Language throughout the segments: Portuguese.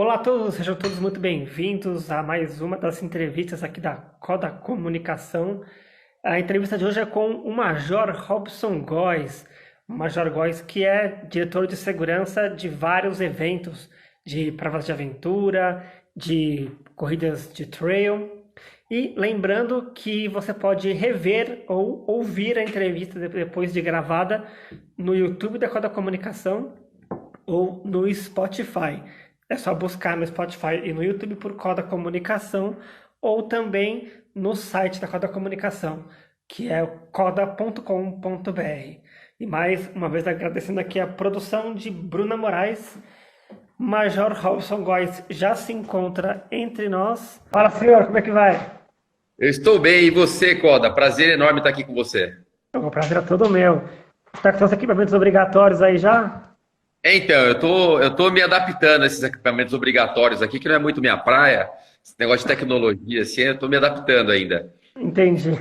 Olá a todos, sejam todos muito bem-vindos a mais uma das entrevistas aqui da Coda Comunicação. A entrevista de hoje é com o Major Robson Góes. O Major Góes, que é diretor de segurança de vários eventos, de provas de aventura, de corridas de trail. E lembrando que você pode rever ou ouvir a entrevista depois de gravada no YouTube da Coda Comunicação ou no Spotify. É só buscar no Spotify e no YouTube por Coda Comunicação ou também no site da Coda Comunicação, que é coda.com.br. E mais uma vez agradecendo aqui a produção de Bruna Moraes. Major Robson Góes já se encontra entre nós. Fala, senhor, como é que vai? Eu estou bem, e você, Coda? Prazer enorme estar aqui com você. O prazer é todo meu. Está com seus equipamentos obrigatórios aí já? Então, eu tô me adaptando a esses equipamentos obrigatórios aqui, que não é muito minha praia, esse negócio de tecnologia, assim, eu tô me adaptando ainda. Entendi.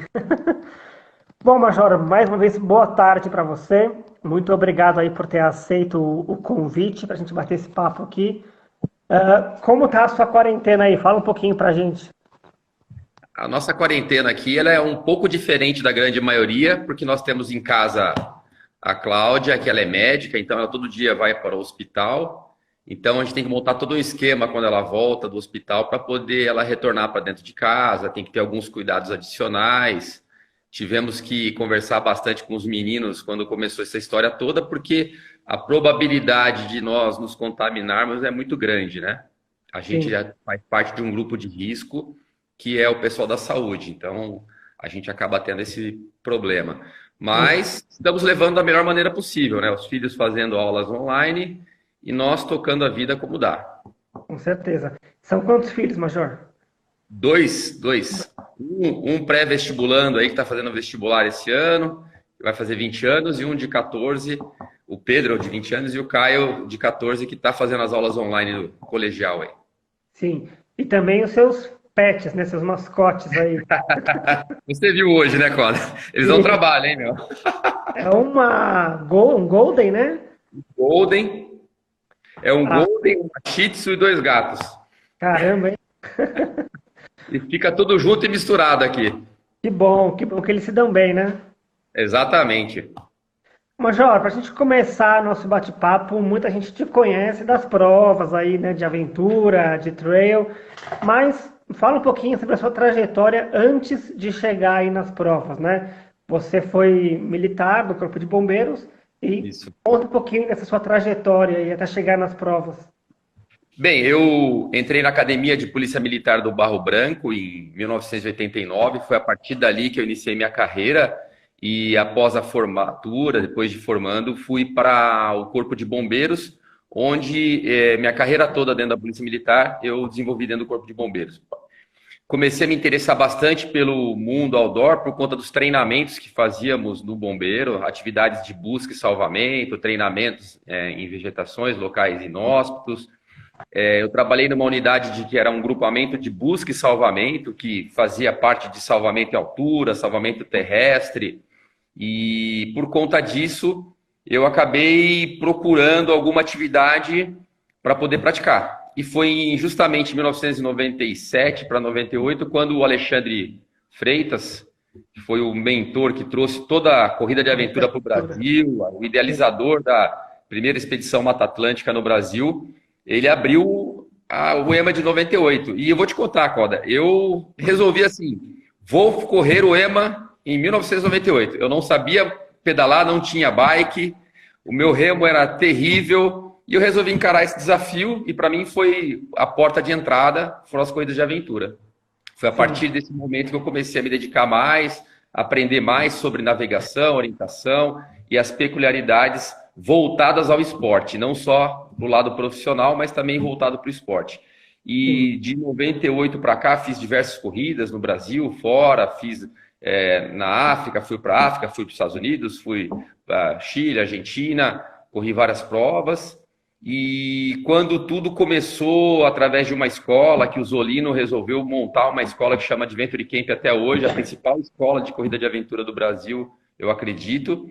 Bom, Major, mais uma vez, boa tarde para você. Muito obrigado aí por ter aceito o convite para a gente bater esse papo aqui. Como tá a sua quarentena aí? Fala um pouquinho para a gente. A nossa quarentena aqui, ela é um pouco diferente da grande maioria, porque nós temos em casa a Cláudia, que ela é médica, então ela todo dia vai para o hospital. Então a gente tem que montar todo um esquema quando ela volta do hospital para poder ela retornar para dentro de casa, tem que ter alguns cuidados adicionais. Tivemos que conversar bastante com os meninos quando começou essa história toda, porque a probabilidade de nós nos contaminarmos é muito grande, né? A gente Sim. já faz parte de um grupo de risco, que é o pessoal da saúde. Então, a gente acaba tendo esse problema. Mas estamos levando da melhor maneira possível, né? Os filhos fazendo aulas online e nós tocando a vida como dá. Com certeza. São quantos filhos, Major? Dois. Um pré-vestibulando aí que está fazendo vestibular esse ano, que vai fazer 20 anos, e um de 14, o Pedro de 20 anos, e o Caio de 14, que está fazendo as aulas online do colegial aí. Sim. E também os seus pets, né? Seus mascotes aí. Você viu hoje, né, Coda? Eles dão Sim. trabalho, hein, meu? É um Golden, né? Golden, é um Ah, Golden, um Shih Tzu e dois gatos. caramba, hein? E fica tudo junto e misturado aqui. Que bom que eles se dão bem, né? Exatamente. Major, para a gente começar nosso bate-papo, muita gente te conhece das provas aí, né, de aventura, de trail, mas fala um pouquinho sobre a sua trajetória antes de chegar aí nas provas, né? Você foi militar do Corpo de Bombeiros e Isso. conta um pouquinho dessa sua trajetória aí até chegar nas provas. Bem, eu entrei na Academia de Polícia Militar do Barro Branco em 1989. Foi a partir dali que eu iniciei minha carreira e após a formatura, depois de formando, fui para o Corpo de Bombeiros, onde minha carreira toda dentro da Polícia Militar eu desenvolvi dentro do Corpo de Bombeiros. Comecei a me interessar bastante pelo mundo outdoor por conta dos treinamentos que fazíamos no bombeiro, atividades de busca e salvamento, treinamentos em vegetações, locais inóspitos. Eu trabalhei numa unidade que era um grupamento de busca e salvamento, que fazia parte de salvamento em altura, salvamento terrestre, e por conta disso eu acabei procurando alguma atividade para poder praticar. E foi justamente em 1997 para 98, quando o Alexandre Freitas, que foi o mentor que trouxe toda a corrida de aventura para o Brasil, o idealizador da primeira expedição Mata Atlântica no Brasil, ele abriu o EMA de 98. E eu vou te contar, Coda, eu resolvi assim, vou correr o EMA em 1998. Eu não sabia pedalar, não tinha bike, o meu remo era terrível, e eu resolvi encarar esse desafio, e para mim foi a porta de entrada, foram as corridas de aventura. Foi a Sim. partir desse momento que eu comecei a me dedicar mais, aprender mais sobre navegação, orientação e as peculiaridades voltadas ao esporte, não só do lado profissional, mas também voltado para o esporte. Sim. E de 98 para cá fiz diversas corridas no Brasil, fora, fiz na África, fui para a África, fui para os Estados Unidos, fui para Chile, Argentina, corri várias provas. E quando tudo começou através de uma escola, que o Zolino resolveu montar uma escola que chama Adventure Camp até hoje, a principal escola de corrida de aventura do Brasil, eu acredito.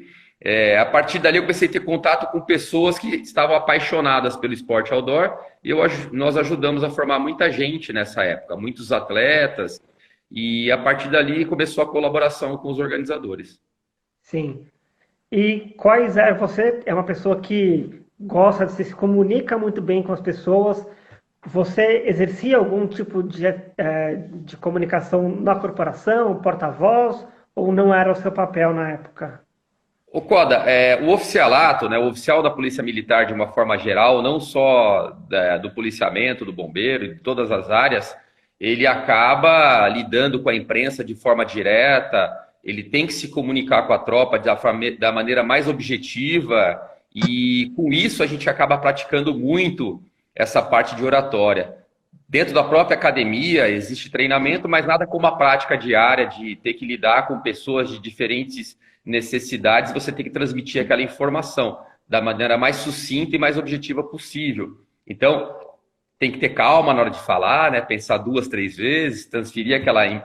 A partir dali eu comecei a ter contato com pessoas que estavam apaixonadas pelo esporte outdoor e nós ajudamos a formar muita gente nessa época, muitos atletas, e a partir dali começou a colaboração com os organizadores. Sim. E você é uma pessoa que gosta se comunica muito bem com as pessoas. Você exercia algum tipo de comunicação na corporação, porta-voz, ou não era o seu papel na época? O Coda, o oficialato, né, o oficial da Polícia Militar de uma forma geral, não só do policiamento, do bombeiro, de todas as áreas, ele acaba lidando com a imprensa de forma direta, ele tem que se comunicar com a tropa da maneira mais objetiva, e com isso a gente acaba praticando muito essa parte de oratória. Dentro da própria academia existe treinamento, mas nada como a prática diária de ter que lidar com pessoas de diferentes necessidades, você tem que transmitir aquela informação da maneira mais sucinta e mais objetiva possível. Então, tem que ter calma na hora de falar, né? Pensar 2, 3 vezes, transferir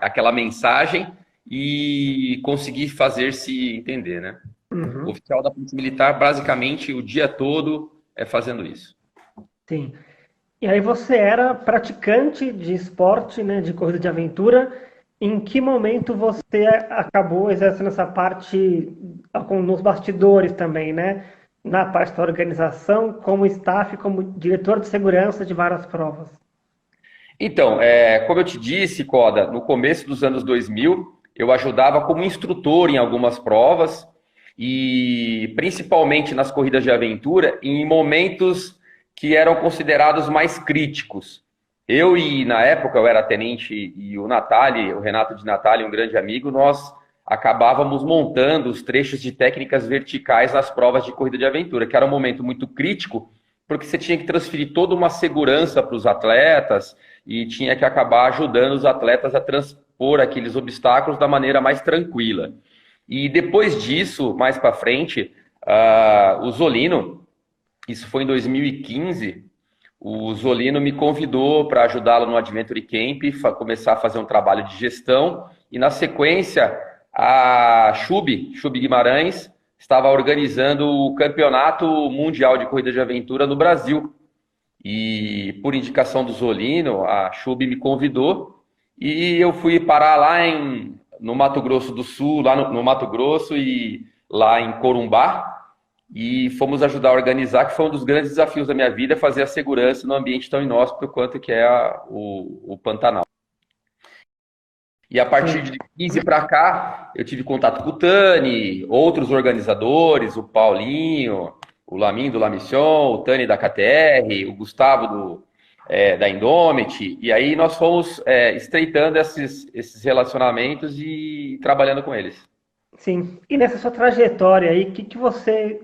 aquela mensagem e conseguir fazer-se entender, né? O Uhum, oficial da Polícia Militar, basicamente, o dia todo é fazendo isso. sim. E aí você era praticante de esporte, né, de corrida de aventura. Em que momento você acabou exercendo essa parte nos bastidores também, né? Na parte da organização, como staff, como diretor de segurança de várias provas. Então, como eu te disse, Coda, no começo dos anos 2000, eu ajudava como instrutor em algumas provas e principalmente nas corridas de aventura, em momentos que eram considerados mais críticos. Na época, eu era tenente e o Renato de Natali, um grande amigo, nós acabávamos montando os trechos de técnicas verticais nas provas de corrida de aventura, que era um momento muito crítico, porque você tinha que transferir toda uma segurança para os atletas, e tinha que acabar ajudando os atletas a transpor aqueles obstáculos da maneira mais tranquila. E depois disso, mais para frente, o Zolino, isso foi em 2015, o Zolino me convidou para ajudá-lo no Adventure Camp, começar a fazer um trabalho de gestão, e na sequência, a Chub Guimarães, estava organizando o Campeonato Mundial de Corrida de Aventura no Brasil. E por indicação do Zolino, a Chub me convidou e eu fui parar no Mato Grosso do Sul, lá no Mato Grosso e lá em Corumbá, e fomos ajudar a organizar, que foi um dos grandes desafios da minha vida, fazer a segurança no ambiente tão inóspito quanto que é o Pantanal. E a partir Sim. de 15 para cá, eu tive contato com o Tani, outros organizadores, o Paulinho, o Lamin do La Mission, o Tani da KTR, o Gustavo da Indomit, e aí nós fomos estreitando esses relacionamentos e trabalhando com eles. Sim. E nessa sua trajetória aí, o que você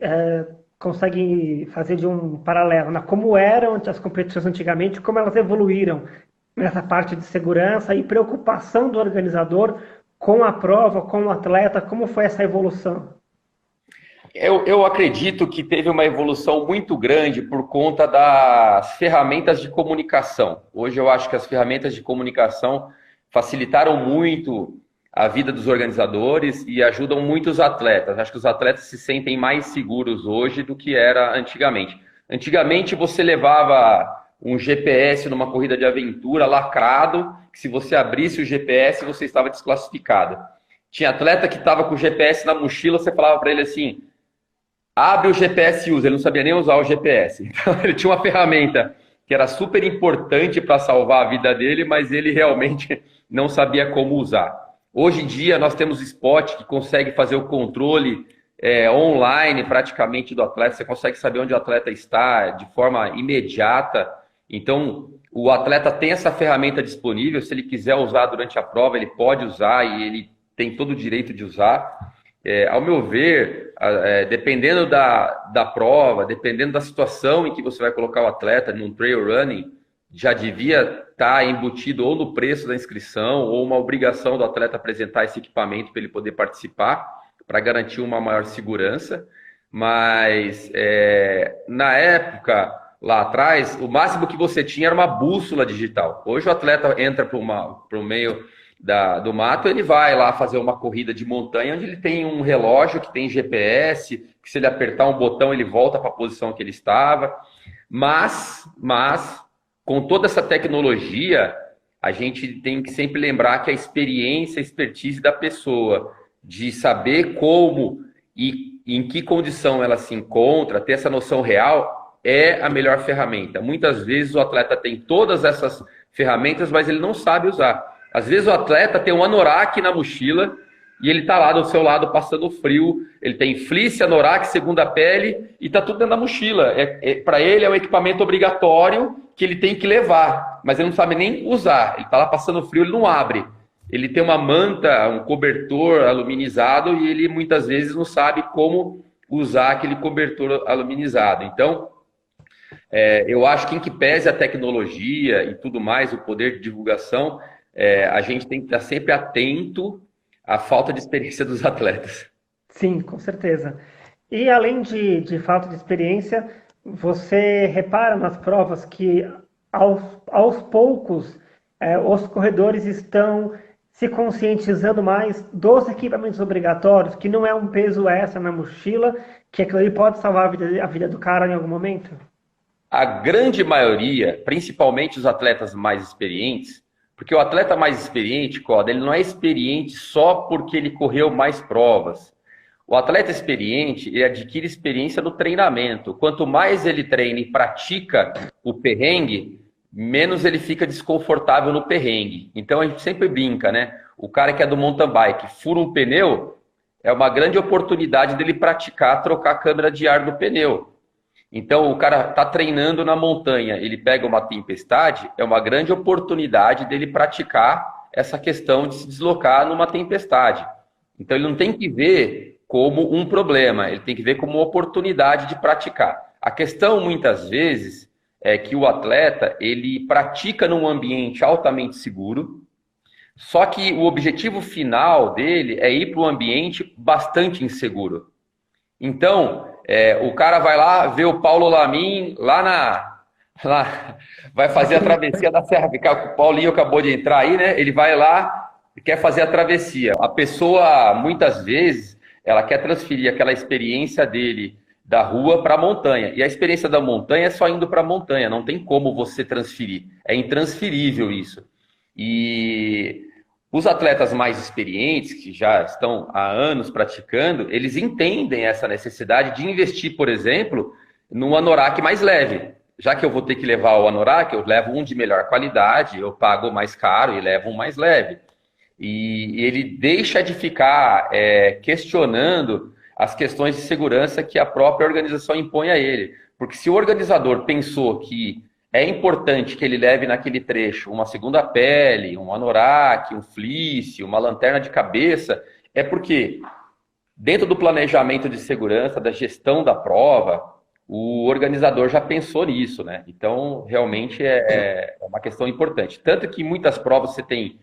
consegue fazer de um paralelo, né? Como eram as competições antigamente, como elas evoluíram nessa parte de segurança e preocupação do organizador com a prova, com o atleta, como foi essa evolução? Eu acredito que teve uma evolução muito grande por conta das ferramentas de comunicação. Hoje eu acho que as ferramentas de comunicação facilitaram muito a vida dos organizadores e ajudam muito os atletas. Acho que os atletas se sentem mais seguros hoje do que era antigamente. Antigamente você levava um GPS numa corrida de aventura lacrado, que se você abrisse o GPS você estava desclassificado. Tinha atleta que estava com o GPS na mochila, você falava para ele assim: abre o GPS e usa. Ele não sabia nem usar o GPS. Então ele tinha uma ferramenta que era super importante para salvar a vida dele, mas ele realmente não sabia como usar. Hoje em dia nós temos spot que consegue fazer o controle online praticamente do atleta. Você consegue saber onde o atleta está de forma imediata. Então o atleta tem essa ferramenta disponível. Se ele quiser usar durante a prova, ele pode usar e ele tem todo o direito de usar. Ao meu ver, dependendo da prova, dependendo da situação em que você vai colocar o atleta num trail running, já devia estar embutido ou no preço da inscrição ou uma obrigação do atleta apresentar esse equipamento para ele poder participar, para garantir uma maior segurança. Mas na época, lá atrás, o máximo que você tinha era uma bússola digital. Hoje o atleta entra para o meio do mato, ele vai lá fazer uma corrida de montanha, onde ele tem um relógio que tem GPS, que se ele apertar um botão, ele volta para a posição que ele estava. Mas, com toda essa tecnologia, a gente tem que sempre lembrar que a experiência, a expertise da pessoa, de saber como e em que condição ela se encontra, ter essa noção real, é a melhor ferramenta. Muitas vezes o atleta tem todas essas ferramentas, mas ele não sabe usar. Às vezes o atleta tem um anorak na mochila e ele está lá do seu lado passando frio, ele tem fleece, anorak, segunda pele e está tudo dentro da mochila. Para ele é um equipamento obrigatório que ele tem que levar, mas ele não sabe nem usar. Ele está lá passando frio, ele não abre. Ele tem uma manta, um cobertor aluminizado e ele muitas vezes não sabe como usar aquele cobertor aluminizado. Então, eu acho que em que pese a tecnologia e tudo mais, o poder de divulgação, a gente tem que estar sempre atento à falta de experiência dos atletas. Sim, com certeza. E além de falta de experiência, você repara nas provas que aos poucos os corredores estão se conscientizando mais dos equipamentos obrigatórios, que não é um peso extra na mochila, que aquilo ali pode salvar a vida do cara em algum momento? A grande maioria, principalmente os atletas mais experientes, porque o atleta mais experiente, Coda, ele não é experiente só porque ele correu mais provas. O atleta experiente, ele adquire experiência no treinamento. Quanto mais ele treina e pratica o perrengue, menos ele fica desconfortável no perrengue. Então a gente sempre brinca, né? O cara que é do mountain bike, fura um pneu, é uma grande oportunidade dele praticar trocar a câmara de ar do pneu. Então o cara está treinando na montanha, ele pega uma tempestade, é uma grande oportunidade dele praticar essa questão de se deslocar numa tempestade. Então ele não tem que ver como um problema, ele tem que ver como uma oportunidade de praticar. A questão muitas vezes é que o atleta, ele pratica num ambiente altamente seguro, só que o objetivo final dele é ir para um ambiente bastante inseguro. Então, o cara vai lá, vê o Paulo Lamin vai fazer a travessia da Serra. O Paulinho acabou de entrar aí, né? Ele vai lá e quer fazer a travessia. A pessoa, muitas vezes, ela quer transferir aquela experiência dele da rua para a montanha. E a experiência da montanha é só indo para a montanha, não tem como você transferir. É intransferível isso. E os atletas mais experientes, que já estão há anos praticando, eles entendem essa necessidade de investir, por exemplo, num anorak mais leve. Já que eu vou ter que levar o anorak, eu levo um de melhor qualidade, eu pago mais caro e levo um mais leve. E ele deixa de ficar questionando as questões de segurança que a própria organização impõe a ele. Porque se o organizador pensou que é importante que ele leve naquele trecho uma segunda pele, um anorak, um fleece, uma lanterna de cabeça, é porque dentro do planejamento de segurança, da gestão da prova, o organizador já pensou nisso, né? Então, realmente é uma questão importante. Tanto que em muitas provas você tem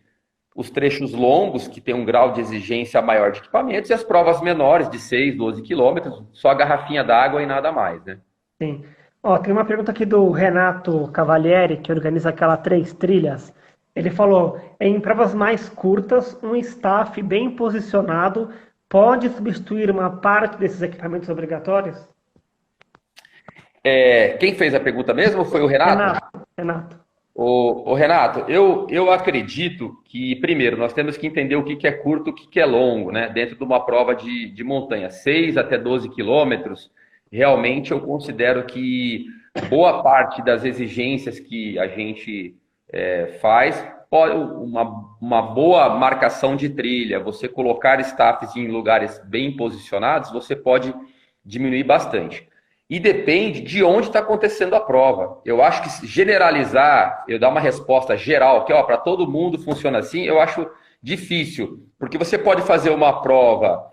os trechos longos, que tem um grau de exigência maior de equipamentos, e as provas menores, de 6, 12 quilômetros, só a garrafinha d'água e nada mais, né? Sim. Ó, tem uma pergunta aqui do Renato Cavalieri, que organiza aquela 3 trilhas. Ele falou, em provas mais curtas, um staff bem posicionado pode substituir uma parte desses equipamentos obrigatórios? Quem fez a pergunta mesmo foi o Renato? Renato. Renato, eu acredito que, primeiro, nós temos que entender o que é curto e o que é longo, né? Dentro de uma prova de montanha, 6 até 12 quilômetros, realmente eu considero que boa parte das exigências que a gente faz, uma boa marcação de trilha, você colocar staffs em lugares bem posicionados, você pode diminuir bastante. E depende de onde está acontecendo a prova. Eu acho que generalizar, eu dar uma resposta geral, que para todo mundo funciona assim, eu acho difícil. Porque você pode fazer uma prova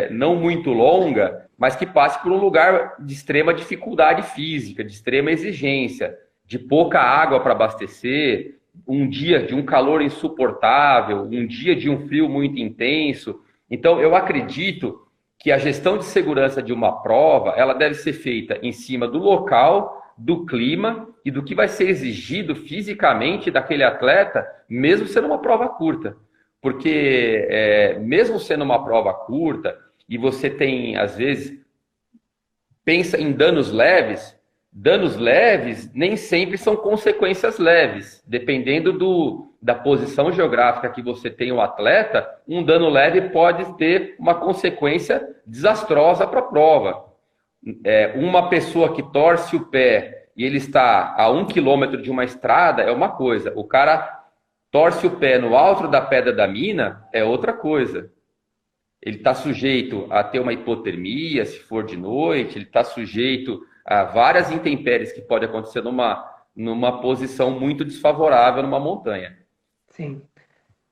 não muito longa, mas que passe por um lugar de extrema dificuldade física, de extrema exigência, de pouca água para abastecer, um dia de um calor insuportável, um dia de um frio muito intenso. Então, eu acredito que a gestão de segurança de uma prova, ela deve ser feita em cima do local, do clima e do que vai ser exigido fisicamente daquele atleta, mesmo sendo uma prova curta. porque mesmo sendo uma prova curta, e você tem, às vezes, pensa em danos leves nem sempre são consequências leves. Dependendo da posição geográfica que você tem o atleta, um dano leve pode ter uma consequência desastrosa para a prova. Uma pessoa que torce o pé e ele está a 1 quilômetro de uma estrada é uma coisa. O cara torce o pé no alto da Pedra da Mina é outra coisa. Ele está sujeito a ter uma hipotermia, se for de noite, ele está sujeito a várias intempéries que podem acontecer numa posição muito desfavorável numa montanha. Sim.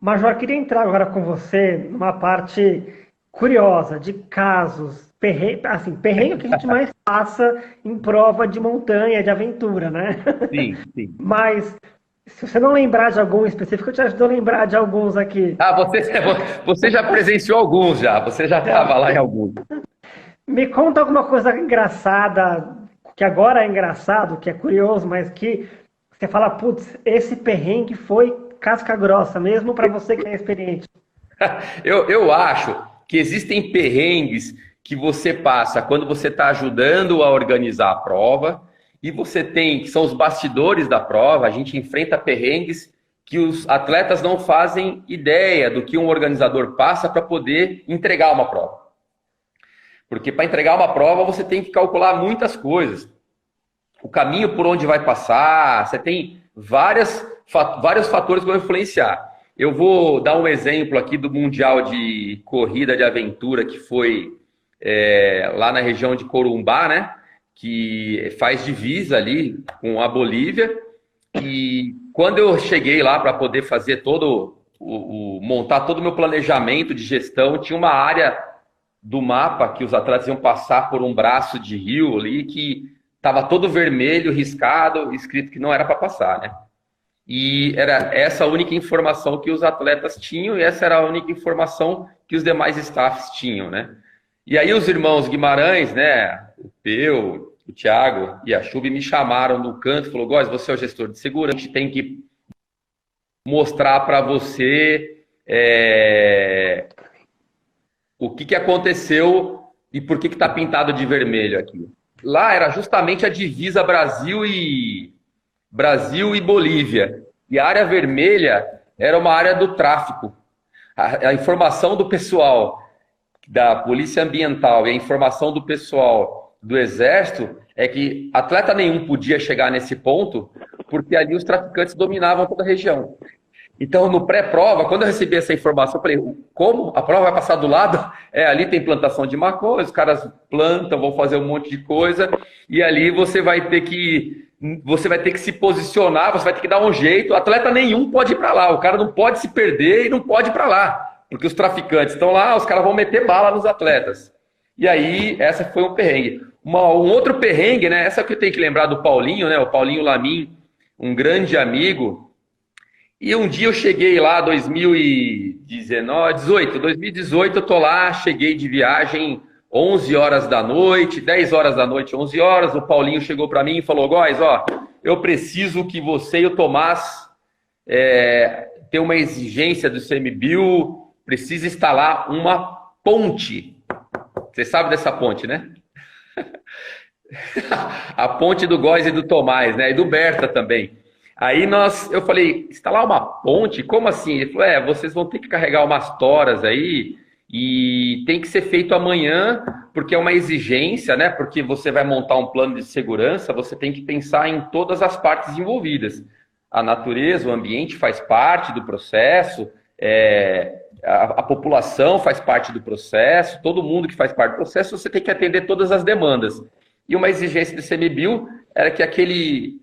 Major, queria entrar agora com você numa parte curiosa de casos, perrengue que a gente mais passa em prova de montanha, de aventura, né? Sim, sim. Mas, se você não lembrar de algum específico, eu te ajudo a lembrar de alguns aqui. Ah, você já presenciou alguns já, você já estava lá em alguns. Me conta alguma coisa engraçada, que agora é engraçado, que é curioso, mas que você fala, putz, esse perrengue foi casca grossa, mesmo para você que é experiente. Eu acho que existem perrengues que você passa quando você está ajudando a organizar a prova, e você tem, que são os bastidores da prova, a gente enfrenta perrengues que os atletas não fazem ideia do que um organizador passa para poder entregar uma prova. Porque para entregar uma prova você tem que calcular muitas coisas. O caminho por onde vai passar, você tem vários fatores que vão influenciar. Eu vou dar um exemplo aqui do Mundial de Corrida de Aventura, que foi lá na região de Corumbá, né? Que faz divisa ali com a Bolívia. E quando eu cheguei lá para poder fazer montar todo o meu planejamento de gestão, tinha uma área do mapa que os atletas iam passar por um braço de rio ali que estava todo vermelho, riscado, escrito que não era para passar, né? E era essa a única informação que os atletas tinham e essa era a única informação que os demais staffs tinham, né? E aí os irmãos Guimarães, né, o Peu, o Thiago e a Chubi me chamaram no canto e falou, Góes, você é o gestor de segurança, a gente tem que mostrar para você o que aconteceu e por que está pintado de vermelho aqui. Lá era justamente a divisa Brasil e Bolívia. E a área vermelha era uma área do tráfico. A informação do pessoal da Polícia Ambiental e a informação do pessoal do Exército é que atleta nenhum podia chegar nesse ponto porque ali os traficantes dominavam toda a região. Então, no pré-prova, quando eu recebi essa informação, eu falei, como? A prova vai passar do lado? Ali tem plantação de maconha, os caras plantam, vão fazer um monte de coisa, e ali você vai ter que se posicionar, você vai ter que dar um jeito. Atleta nenhum pode ir para lá, o cara não pode se perder e não pode ir para lá, porque os traficantes estão lá, os caras vão meter bala nos atletas. E aí, essa foi um perrengue. Um outro perrengue, né? Essa que eu tenho que lembrar do Paulinho, né? O Paulinho Lamin, um grande amigo. E um dia eu cheguei lá, 2018, eu tô lá, cheguei de viagem 11 horas da noite, 10 horas da noite, 11 horas, o Paulinho chegou para mim e falou, Góes, ó, eu preciso que você e o Tomás tenham uma exigência do ICMBio, precisa instalar uma ponte. Você sabe dessa ponte, né? A ponte do Góes e do Tomás, né? E do Berta também. Aí eu falei, instalar uma ponte? Como assim? Ele falou, vocês vão ter que carregar umas toras aí e tem que ser feito amanhã, porque é uma exigência, né? Porque você vai montar um plano de segurança, você tem que pensar em todas as partes envolvidas. A natureza, o ambiente faz parte do processo, a população faz parte do processo, todo mundo que faz parte do processo, você tem que atender todas as demandas. E uma exigência do ICMBio era que aquele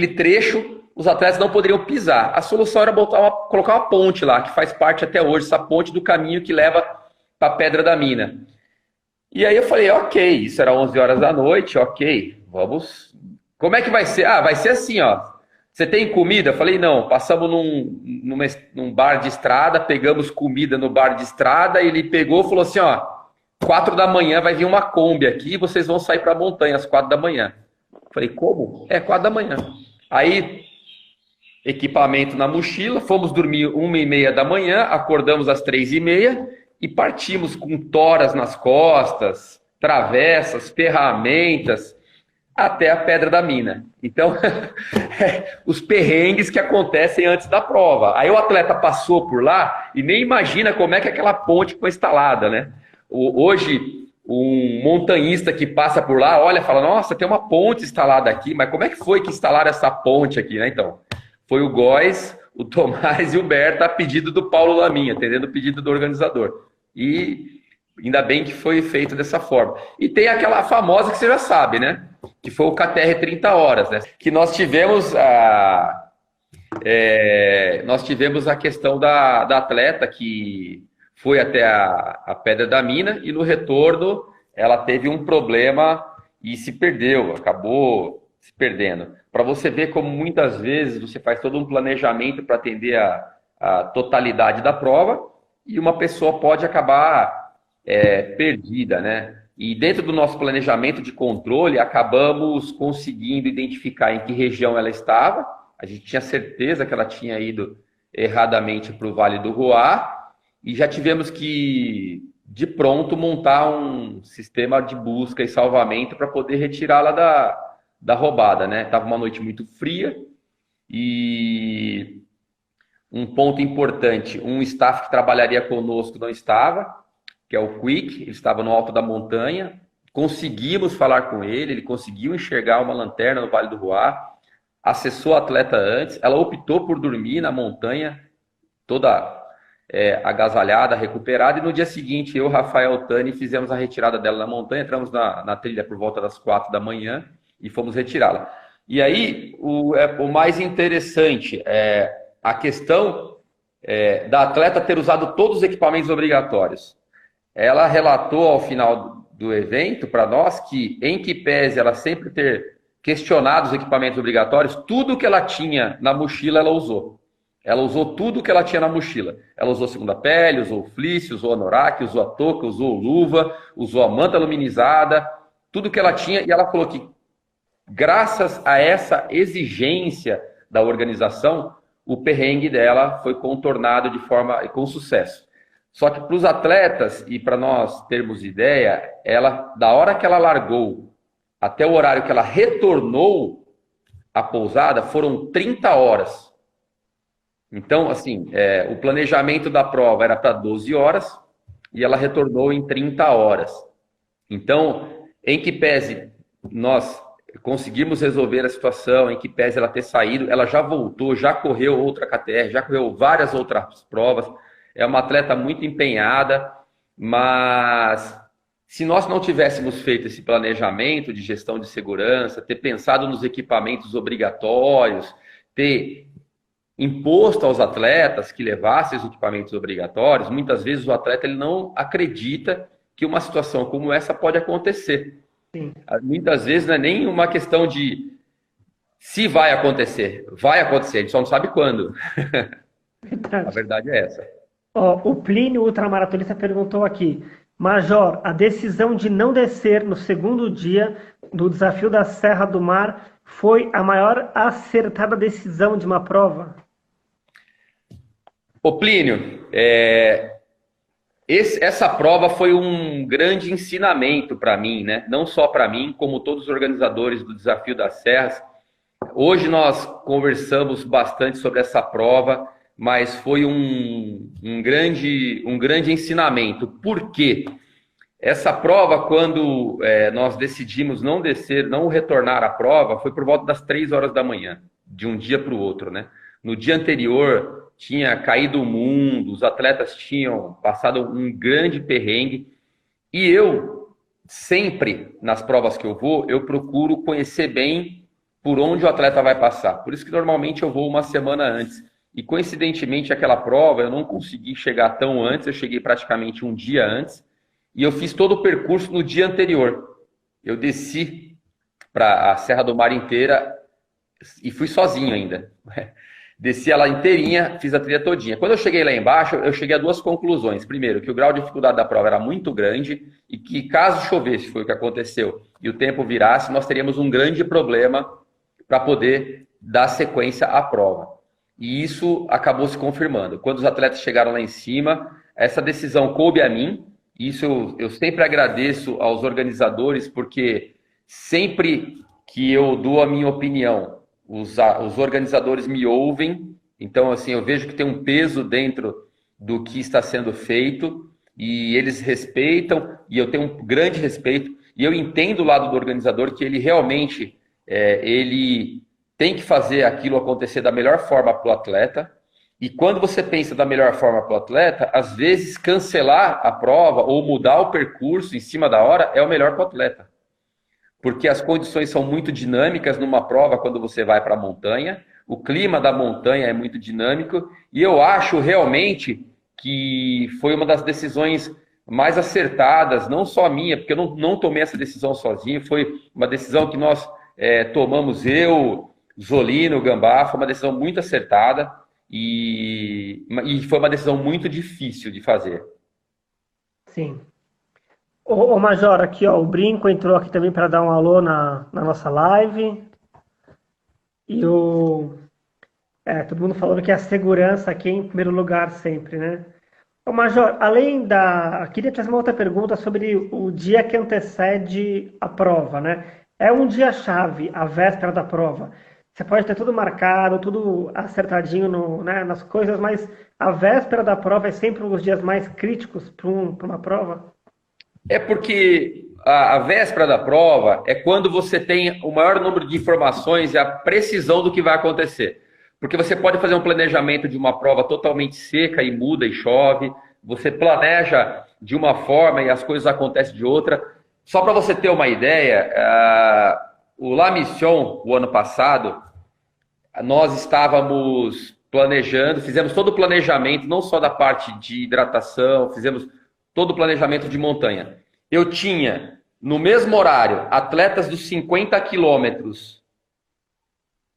trecho os atletas não poderiam pisar. A solução era colocar uma ponte lá, que faz parte até hoje, essa ponte do caminho que leva para a Pedra da Mina. E aí eu falei, ok, isso era 11 horas da noite, ok, vamos... Como é que vai ser? Vai ser assim, ó. Você tem comida? Eu falei, não, passamos num bar de estrada, pegamos comida no bar de estrada, e ele pegou e falou assim, ó, 4 da manhã vai vir uma Kombi aqui e vocês vão sair para a montanha às 4 da manhã. Eu falei, como? 4 da manhã. Aí equipamento na mochila, fomos dormir 1h30 da manhã, acordamos às 3h30 e partimos com toras nas costas, travessas, ferramentas, até a Pedra da Mina. Então, os perrengues que acontecem antes da prova. Aí o atleta passou por lá e nem imagina como é que aquela ponte foi instalada, né? Hoje, um montanhista que passa por lá, olha e fala, nossa, tem uma ponte instalada aqui, mas como é que foi que instalaram essa ponte aqui, né? Então, foi o Góes, o Tomás e o Berta a pedido do Paulo Lamin, atendendo o pedido do organizador. E ainda bem que foi feito dessa forma. E tem aquela famosa que você já sabe, né? Que foi o KTR 30 horas, né? Que nós tivemos a questão da atleta que foi até a Pedra da Mina e no retorno ela teve um problema e se perdeu, acabou se perdendo. Para você ver como muitas vezes você faz todo um planejamento para atender a totalidade da prova e uma pessoa pode acabar perdida, né? E dentro do nosso planejamento de controle, acabamos conseguindo identificar em que região ela estava. A gente tinha certeza que ela tinha ido erradamente para o Vale do Ruá e já tivemos que, de pronto, montar um sistema de busca e salvamento para poder retirá-la da roubada, né? Estava uma noite muito fria e um ponto importante, um staff que trabalharia conosco não estava, que é o Quick, ele estava no alto da montanha, conseguimos falar com ele conseguiu enxergar uma lanterna no Vale do Ruá, acessou a atleta antes, ela optou por dormir na montanha, toda agasalhada, recuperada, e no dia seguinte eu, Rafael Tani, fizemos a retirada dela na montanha, entramos na trilha por volta das 4 da manhã e fomos retirá-la. E aí, o mais interessante é a questão da atleta ter usado todos os equipamentos obrigatórios. Ela relatou ao final do evento para nós que, em que pese ela sempre ter questionado os equipamentos obrigatórios, tudo que ela tinha na mochila ela usou. Ela usou tudo que ela tinha na mochila. Ela usou segunda pele, usou o fleece, usou a anorak, usou a touca, usou luva, usou a manta aluminizada, tudo que ela tinha. E ela falou que, graças a essa exigência da organização, o perrengue dela foi contornado com sucesso. Só que para os atletas, e para nós termos ideia, da hora que ela largou até o horário que ela retornou à pousada, foram 30 horas. Então, assim, o planejamento da prova era para 12 horas e ela retornou em 30 horas. Então, em que pese nós conseguimos resolver a situação, em que pese ela ter saído, ela já voltou, já correu outra KTR, já correu várias outras provas. É uma atleta muito empenhada, mas se nós não tivéssemos feito esse planejamento de gestão de segurança, ter pensado nos equipamentos obrigatórios, ter imposto aos atletas que levassem os equipamentos obrigatórios, muitas vezes o atleta ele não acredita que uma situação como essa pode acontecer. Sim. Muitas vezes não é nem uma questão de se vai acontecer, a gente só não sabe quando. A verdade é essa. O Plínio, ultramaratonista, perguntou aqui, Major, a decisão de não descer no segundo dia do desafio da Serra do Mar foi a maior acertada decisão de uma prova? Plínio, essa prova foi um grande ensinamento para mim, né? Não só para mim, como todos os organizadores do Desafio das Serras. Hoje nós conversamos bastante sobre essa prova, mas foi um grande ensinamento. Por quê? Essa prova, quando nós decidimos não descer, não retornar à prova, foi por volta das 3 horas da manhã, de um dia para o outro, né? No dia anterior, tinha caído o mundo, os atletas tinham passado um grande perrengue, e eu, sempre, nas provas que eu vou, eu procuro conhecer bem por onde o atleta vai passar. Por isso que normalmente eu vou uma semana antes. E coincidentemente, aquela prova, eu não consegui chegar tão antes, eu cheguei praticamente um dia antes, e eu fiz todo o percurso no dia anterior. Eu desci para a Serra do Mar inteira e fui sozinho ainda. Desci ela inteirinha, fiz a trilha todinha. Quando eu cheguei lá embaixo, eu cheguei a 2 conclusões. Primeiro, que o grau de dificuldade da prova era muito grande e que, caso chovesse, foi o que aconteceu, e o tempo virasse, nós teríamos um grande problema para poder dar sequência à prova. e isso acabou se confirmando. Quando os atletas chegaram lá em cima, essa decisão coube a mim. Isso eu sempre agradeço aos organizadores, porque sempre que eu dou a minha opinião, os organizadores me ouvem. Então, assim, eu vejo que tem um peso dentro do que está sendo feito e eles respeitam, e eu tenho um grande respeito. E eu entendo o lado do organizador, que ele realmente ele tem que fazer aquilo acontecer da melhor forma para o atleta. E quando você pensa da melhor forma para o atleta, às vezes cancelar a prova ou mudar o percurso em cima da hora é o melhor para o atleta. Porque as condições são muito dinâmicas numa prova quando você vai para a montanha, o clima da montanha é muito dinâmico, e eu acho realmente que foi uma das decisões mais acertadas, não só minha, porque eu não tomei essa decisão sozinho, foi uma decisão que nós tomamos, eu, Zolino, Gambá, foi uma decisão muito acertada, e foi uma decisão muito difícil de fazer. Sim. Ô Major, aqui ó, o Brinco entrou aqui também para dar um alô na nossa live. E todo mundo falando que a segurança aqui é em primeiro lugar sempre, né? Ô Major, além da. Queria trazer uma outra pergunta sobre o dia que antecede a prova, né? É um dia-chave, a véspera da prova. Você pode ter tudo marcado, tudo acertadinho né, nas coisas, mas a véspera da prova é sempre um dos dias mais críticos para uma prova? É porque a véspera da prova é quando você tem o maior número de informações e a precisão do que vai acontecer. Porque você pode fazer um planejamento de uma prova totalmente seca e muda e chove, você planeja de uma forma e as coisas acontecem de outra. Só para você ter uma ideia, o La Mission, o ano passado, nós estávamos planejando, fizemos todo o planejamento, não só da parte de hidratação, fizemos todo o planejamento de montanha. Eu tinha, no mesmo horário, atletas dos 50 quilômetros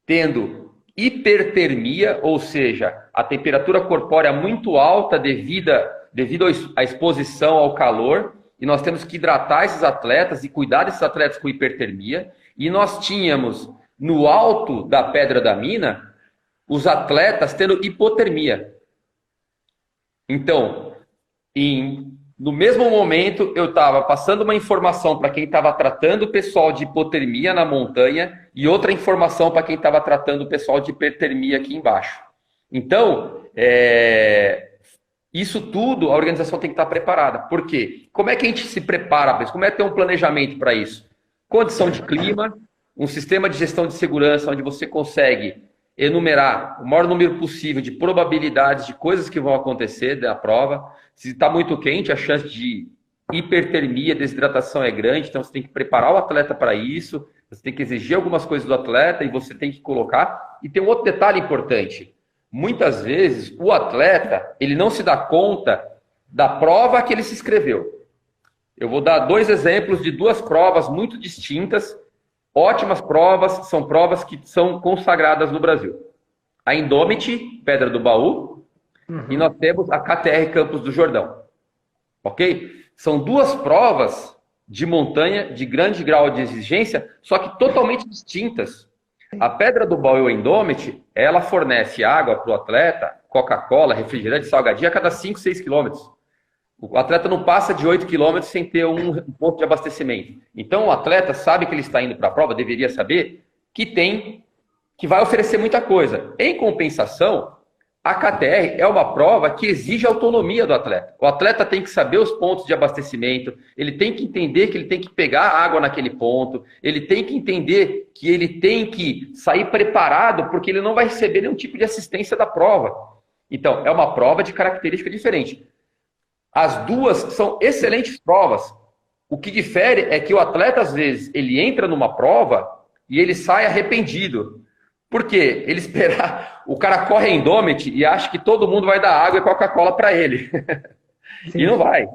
tendo hipertermia, ou seja, a temperatura corpórea muito alta devido à exposição ao calor, e nós temos que hidratar esses atletas e cuidar desses atletas com hipertermia. E nós tínhamos, no alto da Pedra da Mina, os atletas tendo hipotermia. Então, no mesmo momento, eu estava passando uma informação para quem estava tratando o pessoal de hipotermia na montanha e outra informação para quem estava tratando o pessoal de hipertermia aqui embaixo. Então, isso tudo a organização tem que estar preparada. Por quê? Como é que a gente se prepara para isso? Como é que tem um planejamento para isso? Condição de clima, um sistema de gestão de segurança onde você consegue enumerar o maior número possível de probabilidades de coisas que vão acontecer na prova. Se está muito quente, a chance de hipertermia, desidratação é grande, então você tem que preparar o atleta para isso, você tem que exigir algumas coisas do atleta e você tem que colocar. E tem um outro detalhe importante. Muitas vezes o atleta ele não se dá conta da prova que ele se inscreveu. Eu vou dar 2 exemplos de 2 provas muito distintas, ótimas provas, são provas que são consagradas no Brasil. A Indomit, Pedra do Baú, e nós temos a KTR Campos do Jordão. Ok? São 2 provas de montanha de grande grau de exigência, só que totalmente distintas. A Pedra do Baú e a Indomit, ela fornece água para o atleta, Coca-Cola, refrigerante, salgadinho a cada 5, 6 quilômetros. O atleta não passa de 8 quilômetros sem ter um ponto de abastecimento. Então o atleta sabe que ele está indo para a prova, deveria saber que vai oferecer muita coisa. Em compensação, a KTR é uma prova que exige autonomia do atleta. O atleta tem que saber os pontos de abastecimento, ele tem que entender que ele tem que pegar água naquele ponto, ele tem que entender que ele tem que sair preparado porque ele não vai receber nenhum tipo de assistência da prova. Então, é uma prova de característica diferente. As 2 são excelentes provas. O que difere é que o atleta, às vezes, ele entra numa prova e ele sai arrependido. Por quê? Ele esperar... O cara corre em Indomit e acha que todo mundo vai dar água e Coca-Cola para ele. E não vai.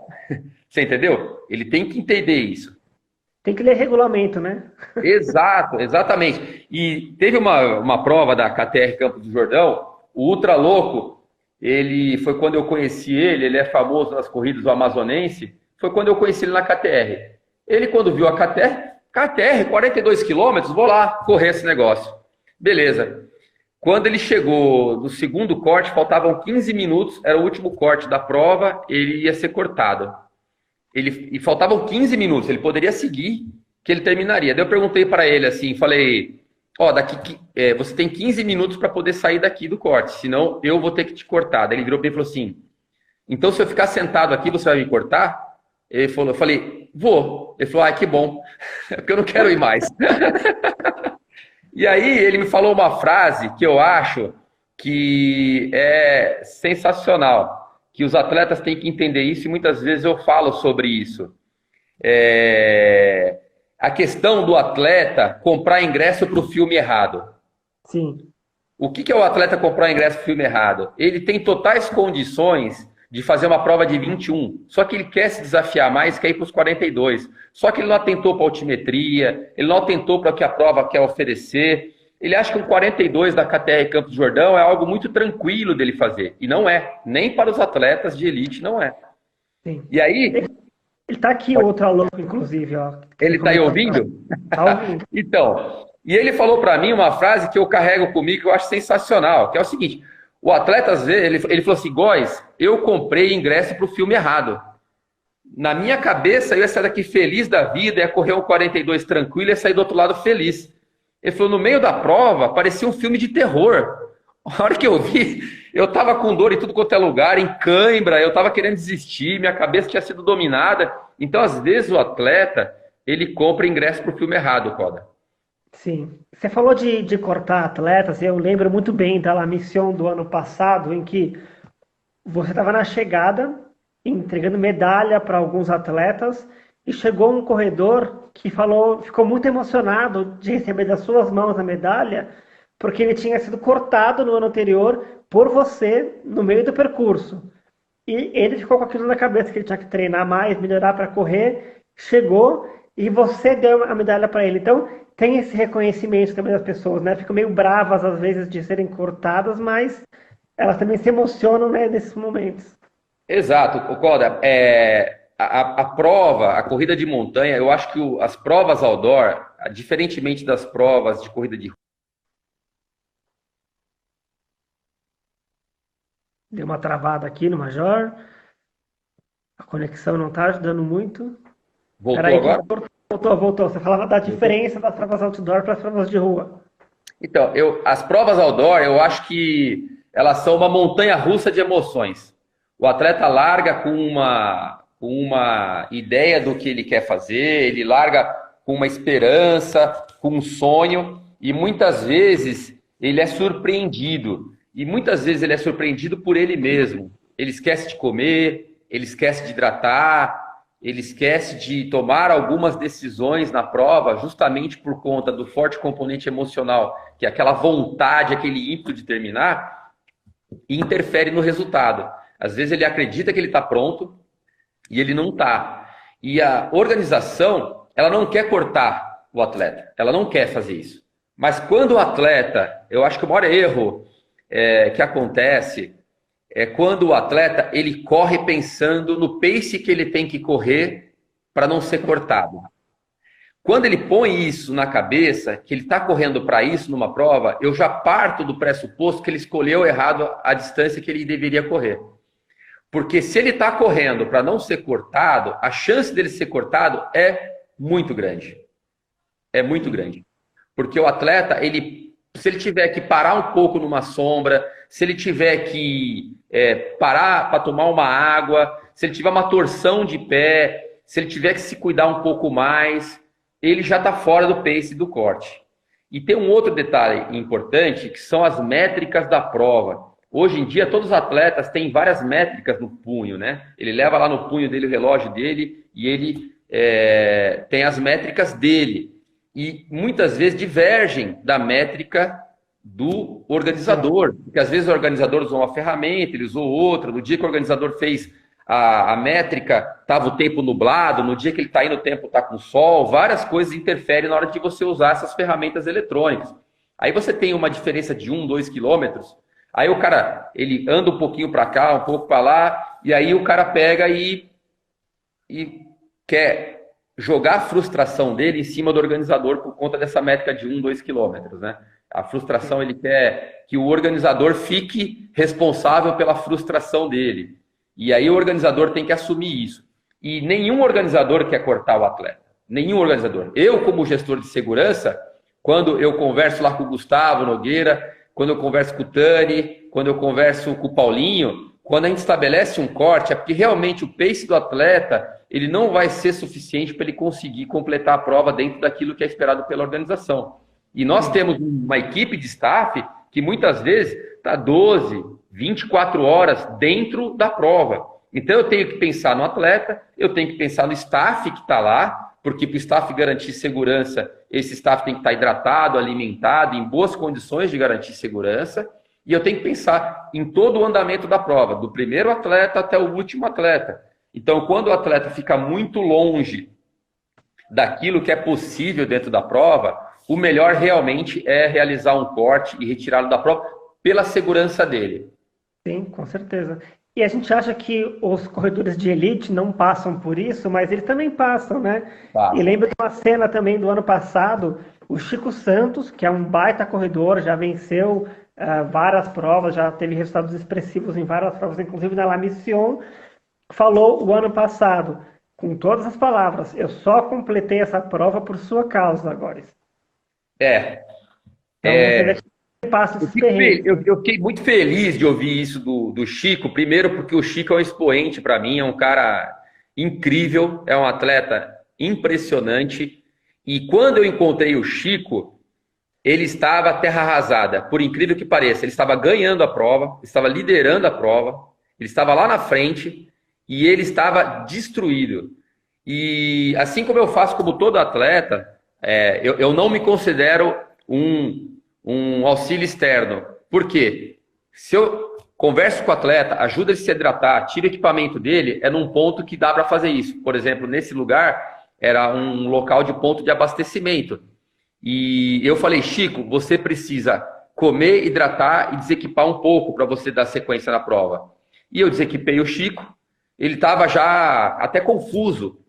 Você entendeu? Ele tem que entender isso. Tem que ler regulamento, né? Exato, exatamente. E teve uma prova da KTR Campos do Jordão, o Ultra Louco, ele foi quando eu conheci ele é famoso nas corridas do Amazonense, foi quando eu conheci ele na KTR. Ele, quando viu a KTR, 42 quilômetros, vou lá correr esse negócio. Beleza. Quando ele chegou no segundo corte, faltavam 15 minutos, era o último corte da prova, ele ia ser cortado. E faltavam 15 minutos, ele poderia seguir, que ele terminaria. Daí eu perguntei para ele assim, falei, ó, você tem 15 minutos para poder sair daqui do corte, senão eu vou ter que te cortar. Daí ele virou para mim e falou assim, então se eu ficar sentado aqui, você vai me cortar? Ele falou, eu falei, vou. Ele falou, que bom, porque eu não quero ir mais. E aí ele me falou uma frase que eu acho que é sensacional, que os atletas têm que entender isso e muitas vezes eu falo sobre isso. A questão do atleta comprar ingresso para o filme errado. Sim. O que é o atleta comprar ingresso para o filme errado? Ele tem totais condições de fazer uma prova de 21, só que ele quer se desafiar mais, quer ir para os 42. Só que ele não atentou para a altimetria, ele não atentou para o que a prova quer oferecer. Ele acha que um 42 da KTR Campos do Jordão é algo muito tranquilo dele fazer. E não é. Nem para os atletas de elite não é. Sim. E aí... Ele está aqui, outro aluno, inclusive. Ó, ele está aí ouvindo? Está ouvindo. Então, e ele falou para mim uma frase que eu carrego comigo que eu acho sensacional, que é o seguinte... O atleta, às vezes, ele falou assim, Góes, eu comprei ingresso para o filme errado. Na minha cabeça, eu ia sair daqui feliz da vida, ia correr um 42 tranquilo e ia sair do outro lado feliz. Ele falou, no meio da prova, parecia um filme de terror. A hora que eu vi, eu estava com dor em tudo quanto é lugar, em cãibra, eu estava querendo desistir, minha cabeça tinha sido dominada. Então, às vezes, o atleta, ele compra ingresso para o filme errado, Coda. Sim. Você falou de cortar atletas, eu lembro muito bem da La Mission do ano passado, em que você estava na chegada, entregando medalha para alguns atletas, e chegou um corredor que ficou muito emocionado de receber das suas mãos a medalha, porque ele tinha sido cortado no ano anterior por você no meio do percurso. E ele ficou com aquilo na cabeça, que ele tinha que treinar mais, melhorar para correr, chegou e você deu a medalha para ele. Então, tem esse reconhecimento também das pessoas, né? Ficam meio bravas às vezes de serem cortadas, mas elas também se emocionam, né, nesses momentos. Exato, Coda. A prova, a corrida de montanha, eu acho que as provas outdoor, diferentemente das provas de corrida de rua. Deu uma travada aqui no Major. A conexão não está ajudando muito. Voltou Peraí, agora? voltou. Você falava da diferença das provas outdoor para as provas de rua. Então, as provas outdoor, eu acho que elas são uma montanha-russa de emoções. O atleta larga com uma ideia do que ele quer fazer, ele larga com uma esperança, com um sonho, e muitas vezes ele é surpreendido. E muitas vezes ele é surpreendido por ele mesmo. Ele esquece de comer, ele esquece de hidratar, ele esquece de tomar algumas decisões na prova justamente por conta do forte componente emocional, que é aquela vontade, aquele ímpeto de terminar, e interfere no resultado. Às vezes ele acredita que ele está pronto e ele não está. E a organização, ela não quer cortar o atleta, ela não quer fazer isso. Mas quando o atleta, eu acho que o maior erro que acontece é quando o atleta ele corre pensando no pace que ele tem que correr para não ser cortado. Quando ele põe isso na cabeça, que ele está correndo para isso numa prova, eu já parto do pressuposto que ele escolheu errado a distância que ele deveria correr. Porque se ele está correndo para não ser cortado, a chance dele ser cortado é muito grande. É muito grande. Porque o atleta, se ele tiver que parar um pouco numa sombra, se ele tiver que parar para tomar uma água, se ele tiver uma torção de pé, se ele tiver que se cuidar um pouco mais, ele já está fora do pace do corte. E tem um outro detalhe importante, que são as métricas da prova. Hoje em dia, todos os atletas têm várias métricas no punho, né? Ele leva lá no punho dele o relógio dele e ele tem as métricas dele. E muitas vezes divergem da métrica do organizador. Porque às vezes o organizador usou uma ferramenta, ele usou outra. No dia que o organizador fez a métrica, estava o tempo nublado. No dia que ele está indo, o tempo está com sol. Várias coisas interferem na hora de você usar essas ferramentas eletrônicas. Aí você tem uma diferença de 1, 2 quilômetros. Aí o cara, ele anda um pouquinho para cá, um pouco para lá. E aí o cara pega e quer jogar a frustração dele em cima do organizador por conta dessa métrica de 1, 2 quilômetros, né? A frustração, ele quer que o organizador fique responsável pela frustração dele. E aí o organizador tem que assumir isso. E nenhum organizador quer cortar o atleta. Nenhum organizador. Eu, como gestor de segurança, quando eu converso lá com o Gustavo Nogueira, quando eu converso com o Tani, quando eu converso com o Paulinho, quando a gente estabelece um corte, é porque realmente o pace do atleta, ele não vai ser suficiente para ele conseguir completar a prova dentro daquilo que é esperado pela organização. E nós temos uma equipe de staff que muitas vezes está 12, 24 horas dentro da prova. Então eu tenho que pensar no atleta, eu tenho que pensar no staff que está lá, porque para o staff garantir segurança, esse staff tem que estar hidratado, alimentado, em boas condições de garantir segurança. E eu tenho que pensar em todo o andamento da prova, do primeiro atleta até o último atleta. Então, quando o atleta fica muito longe daquilo que é possível dentro da prova, o melhor realmente é realizar um corte e retirá-lo da prova pela segurança dele. Sim, com certeza. E a gente acha que os corredores de elite não passam por isso, mas eles também passam, né? Tá. E lembro de uma cena também do ano passado, o Chico Santos, que é um baita corredor, já venceu várias provas, já teve resultados expressivos em várias provas, inclusive na La Mission, falou o ano passado, com todas as palavras, eu só completei essa prova por sua causa, agora. É. Então, você vê que passa esses perrengues. Eu fiquei muito feliz de ouvir isso do Chico. Primeiro, porque o Chico é um expoente para mim, é um cara incrível, é um atleta impressionante. E quando eu encontrei o Chico, ele estava terra arrasada, por incrível que pareça. Ele estava ganhando a prova, estava liderando a prova, ele estava lá na frente e ele estava destruído. E assim como eu faço como todo atleta, eu não me considero um auxílio externo. Por quê? Se eu converso com o atleta, ajuda ele a se hidratar, tira o equipamento dele, é num ponto que dá para fazer isso. Por exemplo, nesse lugar, era um local de ponto de abastecimento. E eu falei, Chico, você precisa comer, hidratar e desequipar um pouco para você dar sequência na prova. E eu desequipei o Chico, ele estava já até confuso.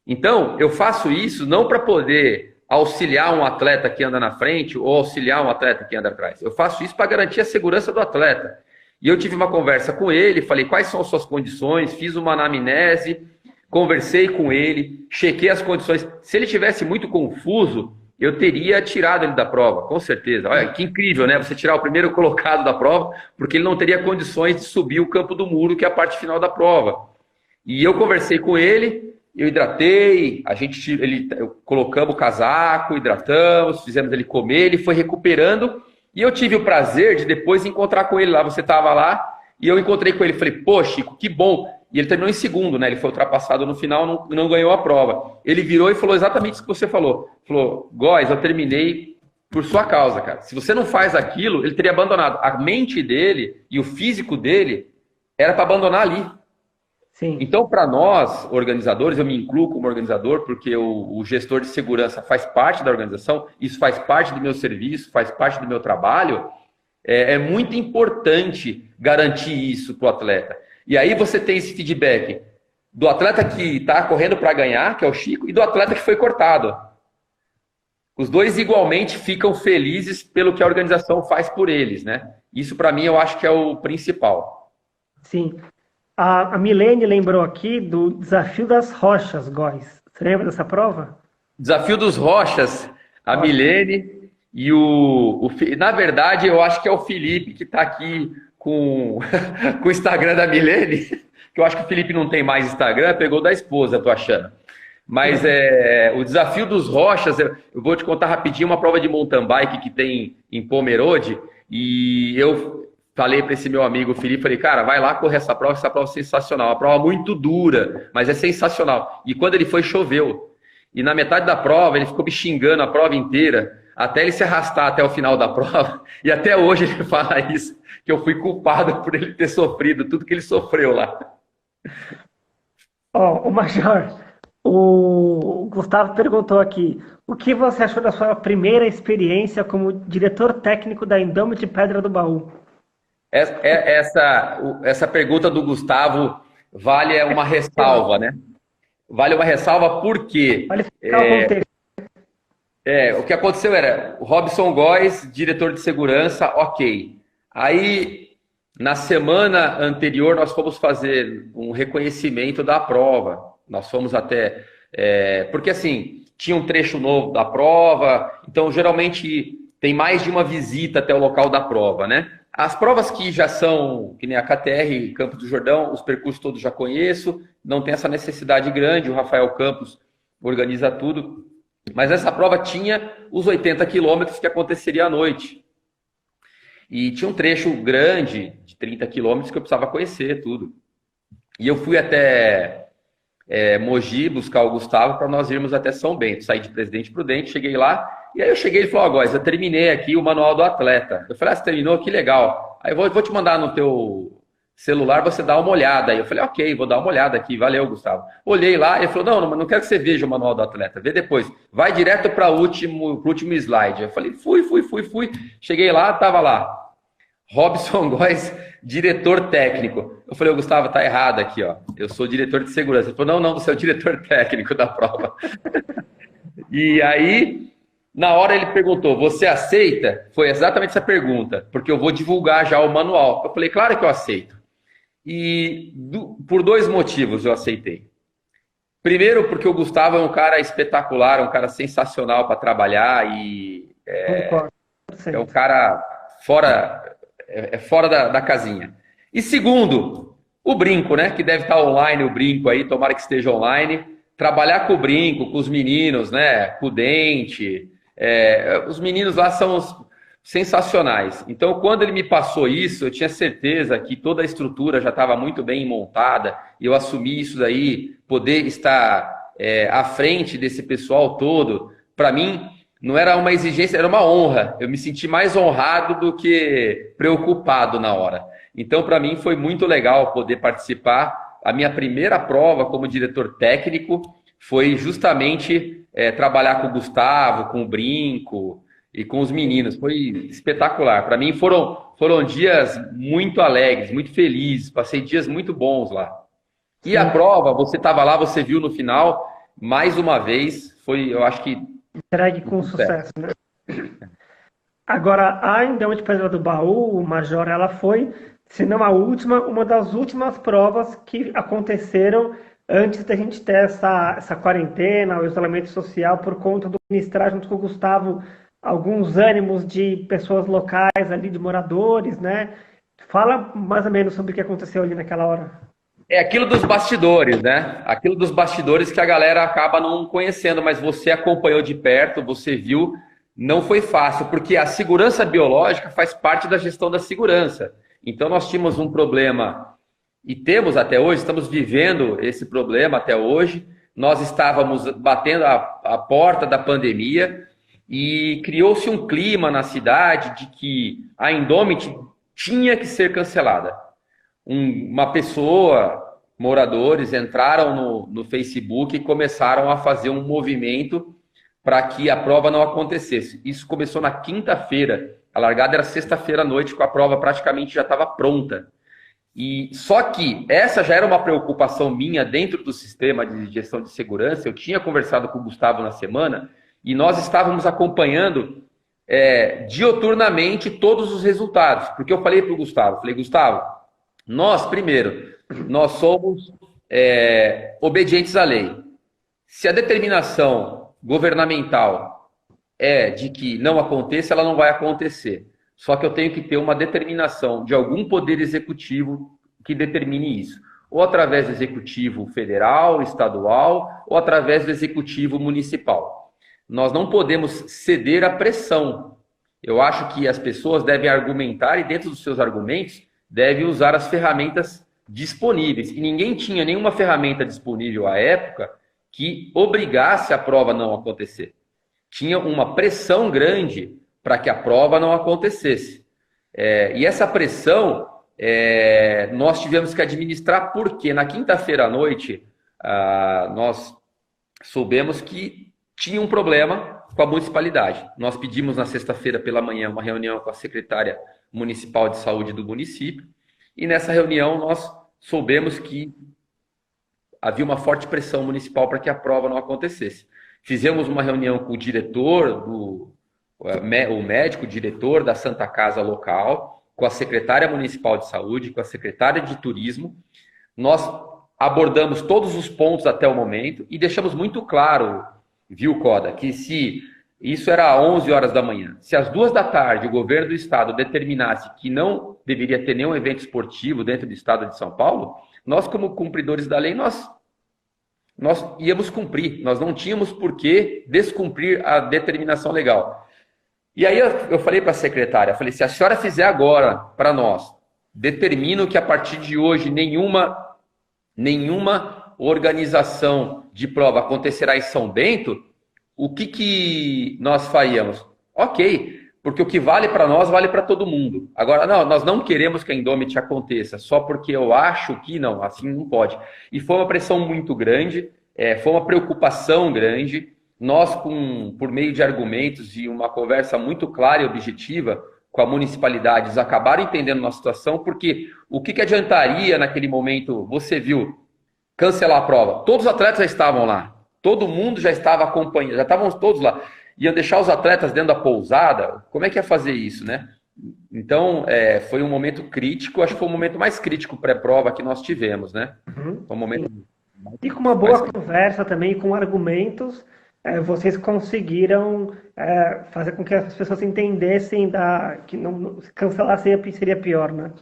Então, eu faço isso não para poder auxiliar um atleta que anda na frente ou auxiliar um atleta que anda atrás. Eu faço isso para garantir a segurança do atleta. E eu tive uma conversa com ele, falei quais são as suas condições, fiz uma anamnese, conversei com ele, chequei as condições. Se ele tivesse muito confuso, eu teria tirado ele da prova, com certeza. Olha, que incrível, né? Você tirar o primeiro colocado da prova, porque ele não teria condições de subir o campo do muro, que é a parte final da prova. E eu conversei com ele, eu hidratei, colocamos o casaco, hidratamos, fizemos ele comer, ele foi recuperando, e eu tive o prazer de depois encontrar com ele lá. Você estava lá, e eu encontrei com ele, falei, pô, Chico, que bom. E ele terminou em segundo, né? Ele foi ultrapassado no final, não ganhou a prova. Ele virou e falou exatamente isso que você falou. Falou, Góes, eu terminei por sua causa, cara. Se você não faz aquilo, ele teria abandonado. A mente dele e o físico dele era para abandonar ali. Sim. Então, para nós, organizadores, eu me incluo como organizador, porque o gestor de segurança faz parte da organização, isso faz parte do meu serviço, faz parte do meu trabalho. É muito importante garantir isso para o atleta. E aí você tem esse feedback do atleta que está correndo para ganhar, que é o Chico, e do atleta que foi cortado. Os dois igualmente ficam felizes pelo que a organização faz por eles, né? Isso para mim eu acho que é o principal. Sim. A Milene lembrou aqui do Desafio das Rochas, Góes. Você lembra dessa prova? Desafio dos Rochas, a Milene e na verdade eu acho que é o Felipe que está aqui com o Instagram da Milene, que eu acho que o Felipe não tem mais Instagram, pegou da esposa, tô achando. Mas o Desafio dos Rochas, eu vou te contar rapidinho uma prova de mountain bike que tem em Pomerode, e eu falei para esse meu amigo Felipe, falei, cara, vai lá correr essa prova é sensacional, uma prova muito dura, mas é sensacional. E quando ele foi, choveu. E na metade da prova, ele ficou me xingando a prova inteira, até ele se arrastar até o final da prova, e até hoje ele fala isso, que eu fui culpado por ele ter sofrido tudo que ele sofreu lá. O Major, o Gustavo perguntou aqui, o que você achou da sua primeira experiência como diretor técnico da Indomit Pedra do Baú? Essa pergunta do Gustavo vale uma ressalva, né? vale uma ressalva porque Vale explicar o contexto. o que aconteceu era o Robson Góes, diretor de segurança, ok. Aí, na semana anterior, nós fomos fazer um reconhecimento da prova. Nós fomos até. Porque assim, tinha um trecho novo da prova, então geralmente tem mais de uma visita até o local da prova, né? As provas que já são, que nem a KTR, Campos do Jordão, os percursos todos já conheço, não tem essa necessidade grande, o Rafael Campos organiza tudo. Mas essa prova tinha os 80 quilômetros que aconteceria à noite. E tinha um trecho grande, de 30 quilômetros, que eu precisava conhecer tudo. E eu fui até Mogi buscar o Gustavo para nós irmos até São Bento. Saí de Presidente Prudente, cheguei lá, e aí eu cheguei e ele falou, ó, Góes, eu terminei aqui o manual do atleta. Eu falei, você terminou? Que legal. Aí eu vou te mandar no teu celular, você dá uma olhada. Aí eu falei, ok, vou dar uma olhada aqui, valeu, Gustavo. Olhei lá, ele falou, não, não quero que você veja o manual do atleta, vê depois. Vai direto para o último slide. Eu falei, fui. Cheguei lá, tava lá. Robson Góes, diretor técnico. Eu falei, Gustavo, tá errado aqui, ó. Eu sou diretor de segurança. Ele falou, não, você é o diretor técnico da prova. E aí, na hora ele perguntou, você aceita? Foi exatamente essa pergunta, porque eu vou divulgar já o manual. Eu falei, claro que eu aceito. E por dois motivos eu aceitei. Primeiro, porque o Gustavo é um cara espetacular, um cara sensacional para trabalhar e Concordo. é um cara fora, fora da casinha. E segundo, o brinco, né? Que deve estar online, o brinco aí, tomara que esteja online. Trabalhar com o brinco, com os meninos, né? Com o Dente. Os meninos lá são sensacionais. Então, quando ele me passou isso, eu tinha certeza que toda a estrutura já estava muito bem montada. E eu assumi isso daí, poder estar à frente desse pessoal todo. Para mim, não era uma exigência, era uma honra. Eu me senti mais honrado do que preocupado na hora. Então, para mim, foi muito legal poder participar. A minha primeira prova como diretor técnico foi justamente trabalhar com o Gustavo, com o Brinco e com os meninos. Foi espetacular. Para mim, foram dias muito alegres, muito felizes. Passei dias muito bons lá. E a prova, você estava lá, você viu no final, mais uma vez, foi, eu acho que Entregue com sucesso, né? Agora, a Indama de Pedra do Baú, o Major, ela foi, se não a última, uma das últimas provas que aconteceram antes da gente ter essa quarentena, o isolamento social, por conta do ministrar junto com o Gustavo alguns ânimos de pessoas locais ali, de moradores, né? Fala mais ou menos sobre o que aconteceu ali naquela hora. é aquilo dos bastidores, né? Aquilo dos bastidores que a galera acaba não conhecendo, mas você acompanhou de perto, você viu, não foi fácil, porque a segurança biológica faz parte da gestão da segurança. Então nós tínhamos um problema, e temos até hoje, estamos vivendo esse problema até hoje. Nós estávamos batendo a porta da pandemia e criou-se um clima na cidade de que a Indomit tinha que ser cancelada. Uma pessoa, moradores, entraram no Facebook e começaram a fazer um movimento para que a prova não acontecesse. Isso começou na quinta-feira, a largada era sexta-feira à noite, com a prova praticamente já estava pronta. E só que essa já era uma preocupação minha dentro do sistema de gestão de segurança. Eu tinha conversado com o Gustavo na semana e nós estávamos acompanhando dioturnamente todos os resultados. Porque eu falei para o Gustavo, Gustavo, nós somos obedientes à lei. Se a determinação governamental é de que não aconteça, ela não vai acontecer. Só que eu tenho que ter uma determinação de algum poder executivo que determine isso. Ou através do executivo federal, estadual, ou através do executivo municipal. Nós não podemos ceder à pressão. Eu acho que as pessoas devem argumentar e dentro dos seus argumentos devem usar as ferramentas disponíveis. E ninguém tinha nenhuma ferramenta disponível à época que obrigasse a prova a não acontecer. Tinha uma pressão grande para que a prova não acontecesse. E essa pressão nós tivemos que administrar porque na quinta-feira à noite nós soubemos que tinha um problema com a municipalidade. Nós pedimos na sexta-feira pela manhã uma reunião com a secretária municipal de saúde do município e nessa reunião nós soubemos que havia uma forte pressão municipal para que a prova não acontecesse. Fizemos uma reunião com o diretor, o médico, o diretor da Santa Casa local, com a secretária municipal de saúde, com a secretária de turismo. Nós abordamos todos os pontos até o momento e deixamos muito claro, viu, Coda, que se isso era às 11 horas da manhã, se às 2 da tarde o governo do estado determinasse que não deveria ter nenhum evento esportivo dentro do estado de São Paulo, nós, como cumpridores da lei, nós íamos cumprir. Nós não tínhamos por que descumprir a determinação legal. E aí eu falei para a secretária, falei, se a senhora fizer agora para nós, determino que a partir de hoje nenhuma organização de prova acontecerá em São Bento, o que nós faríamos? Ok, porque o que vale para nós, vale para todo mundo. Agora, não, nós não queremos que a Indomit aconteça, só porque eu acho que não, assim não pode. E foi uma pressão muito grande, foi uma preocupação grande. Nós, por meio de argumentos e uma conversa muito clara e objetiva com a municipalidade, eles acabaram entendendo nossa situação, porque o que adiantaria naquele momento, você viu, cancelar a prova? Todos os atletas já estavam lá, todo mundo já estava acompanhando, já estavam todos lá. Iam deixar os atletas dentro da pousada? Como é que ia fazer isso, né? Então, foi um momento crítico, acho que foi o momento mais crítico pré-prova que nós tivemos, né? Foi um momento... E com uma boa conversa também, com argumentos, vocês conseguiram fazer com que as pessoas entendessem que não cancelar seria pior, né?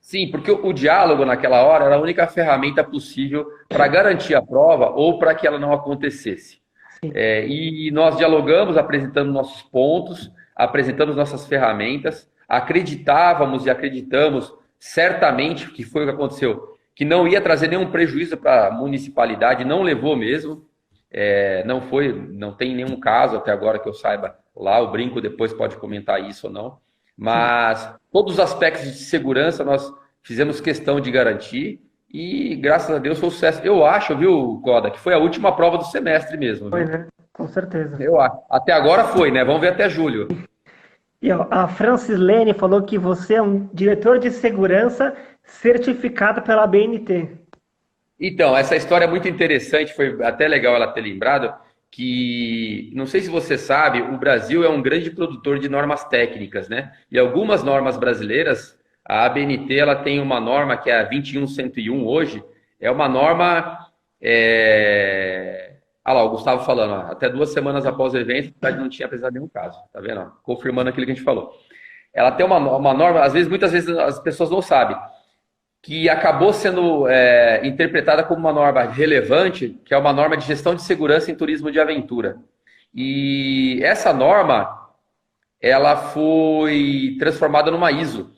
Sim, porque o diálogo naquela hora era a única ferramenta possível para garantir a prova ou para que ela não acontecesse. E nós dialogamos, apresentamos nossos pontos, apresentamos nossas ferramentas, acreditávamos e acreditamos certamente que foi o que aconteceu, que não ia trazer nenhum prejuízo para a municipalidade, não levou mesmo, não tem nenhum caso até agora que eu saiba lá, o Brinco depois pode comentar isso ou não, mas todos os aspectos de segurança nós fizemos questão de garantir. E, graças a Deus, foi um sucesso. Eu acho, viu, Coda, que foi a última prova do semestre mesmo. Foi, né? Com certeza. Eu acho. Até agora foi, né? Vamos ver até julho. E a Francislene falou que você é um diretor de segurança certificado pela BNT. Então, essa história é muito interessante. Foi até legal ela ter lembrado que, não sei se você sabe, o Brasil é um grande produtor de normas técnicas, né? E algumas normas brasileiras... A ABNT ela tem uma norma que é a 21101 hoje, é uma norma... Ah lá, o Gustavo falando, ó, até 2 semanas após o evento, a cidade não tinha apresentado nenhum caso, tá vendo? Ó, confirmando aquilo que a gente falou. Ela tem uma norma, muitas vezes as pessoas não sabem, que acabou sendo interpretada como uma norma relevante, que é uma norma de gestão de segurança em turismo de aventura. E essa norma, ela foi transformada numa ISO.